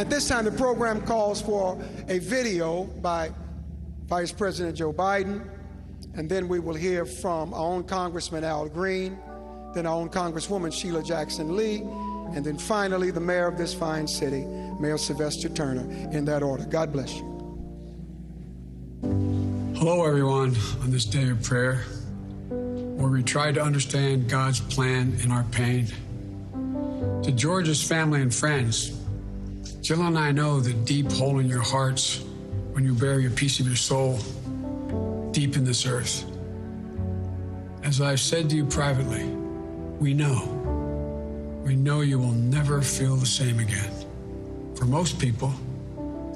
At this time, the program calls for a video by Vice President Joe Biden, and then we will hear from our own Congressman Al Green, then our own Congresswoman Sheila Jackson Lee, and then finally the mayor of this fine city, Mayor Sylvester Turner, in that order. God bless you. Hello, everyone, on this day of prayer, where we try to understand God's plan in our pain. To George's family and friends, Jill and I know the deep hole in your hearts when you bury a piece of your soul deep in this earth. As I've said to you privately, we know you will never feel the same again. For most people,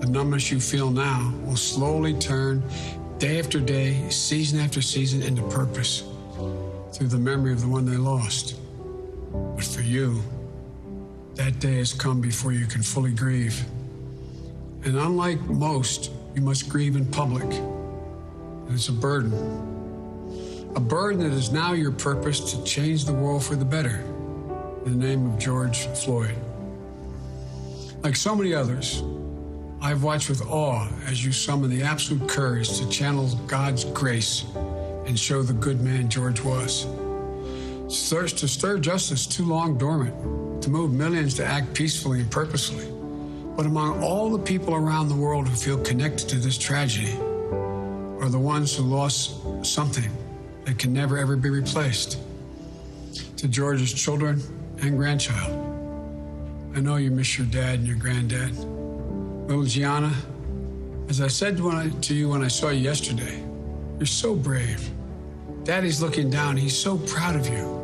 the numbness you feel now will slowly turn day after day, season after season into purpose through the memory of the one they lost. But for you, that day has come before you can fully grieve. And unlike most, you must grieve in public. And it's a burden that is now your purpose to change the world for the better in the name of George Floyd. Like so many others, I've watched with awe as you summon the absolute courage to channel God's grace and show the good man George was. To stir justice too long dormant, to move millions to act peacefully and purposefully. But among all the people around the world who feel connected to this tragedy are the ones who lost something that can never ever be replaced. To George's children and grandchild, I know you miss your dad and your granddad. Little Gianna, as I said to you when I saw you yesterday, you're so brave. Daddy's looking down, he's so proud of you.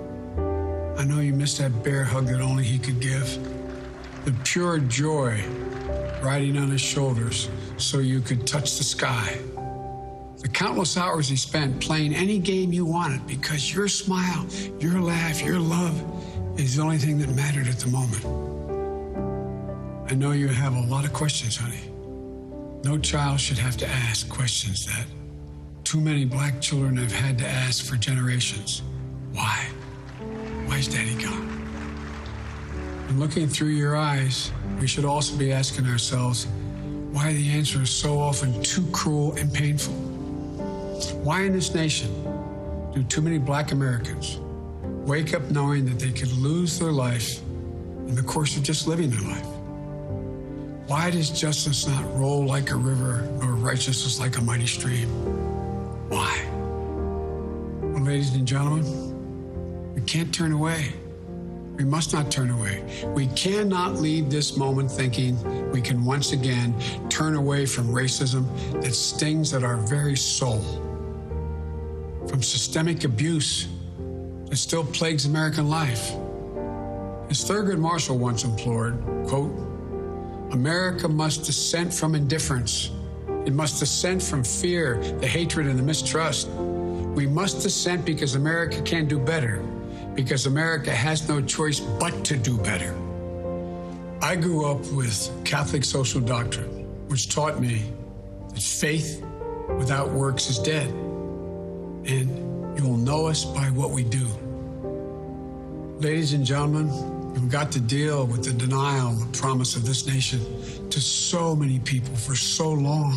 I know you missed that bear hug that only he could give. The pure joy riding on his shoulders so you could touch the sky. The countless hours he spent playing any game you wanted because your smile, your laugh, your love is the only thing that mattered at the moment. I know you have a lot of questions, honey. No child should have to ask questions that too many black children have had to ask for generations. Why? Why is Daddy gone? And looking through your eyes, we should also be asking ourselves why the answer is so often too cruel and painful. Why in this nation do too many black Americans wake up knowing that they could lose their life in the course of just living their life? Why does justice not roll like a river nor righteousness like a mighty stream? Why? Well, ladies and gentlemen, we can't turn away. We must not turn away. We cannot leave this moment thinking we can once again turn away from racism that stings at our very soul, from systemic abuse that still plagues American life. As Thurgood Marshall once implored, quote, America must dissent from indifference. It must dissent from fear, the hatred, and the mistrust. We must dissent because America can do better, because America has no choice but to do better. I grew up with Catholic social doctrine, which taught me that faith without works is dead, and you will know us by what we do. Ladies and gentlemen, we've got to deal with the denial and the promise of this nation to so many people for so long.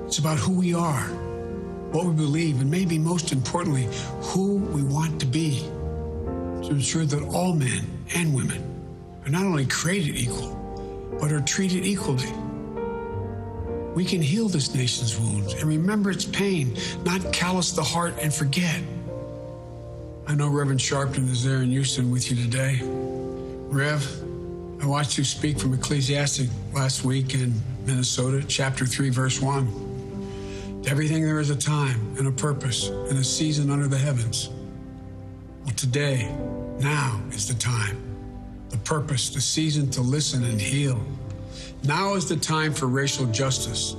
It's about who we are, what we believe, and maybe most importantly, who we want to be, to ensure that all men and women are not only created equal, but are treated equally. We can heal this nation's wounds and remember its pain, not callous the heart and forget. I know Reverend Sharpton is there in Houston with you today. Rev, I watched you speak from Ecclesiastes last week in Minnesota, chapter 3, verse 1. To everything there is a time and a purpose and a season under the heavens. Well, today, now is the time, the purpose, the season to listen and heal. Now is the time for racial justice.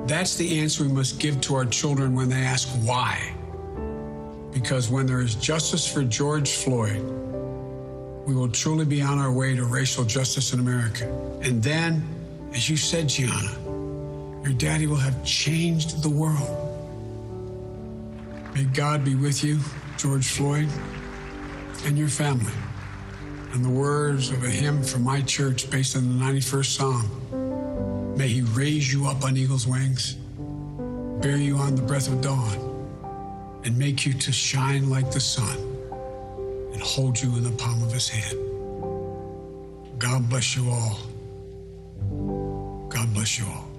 That's the answer we must give to our children when they ask why. Because when there is justice for George Floyd, we will truly be on our way to racial justice in America. And then, as you said, Gianna, your daddy will have changed the world. May God be with you, George Floyd, and your family. and the words of a hymn from my church based on the 91st Psalm. May he raise you up on eagle's wings, bear you on the breath of dawn, and make you to shine like the sun, and hold you in the palm of his hand. God bless you all. God bless you all.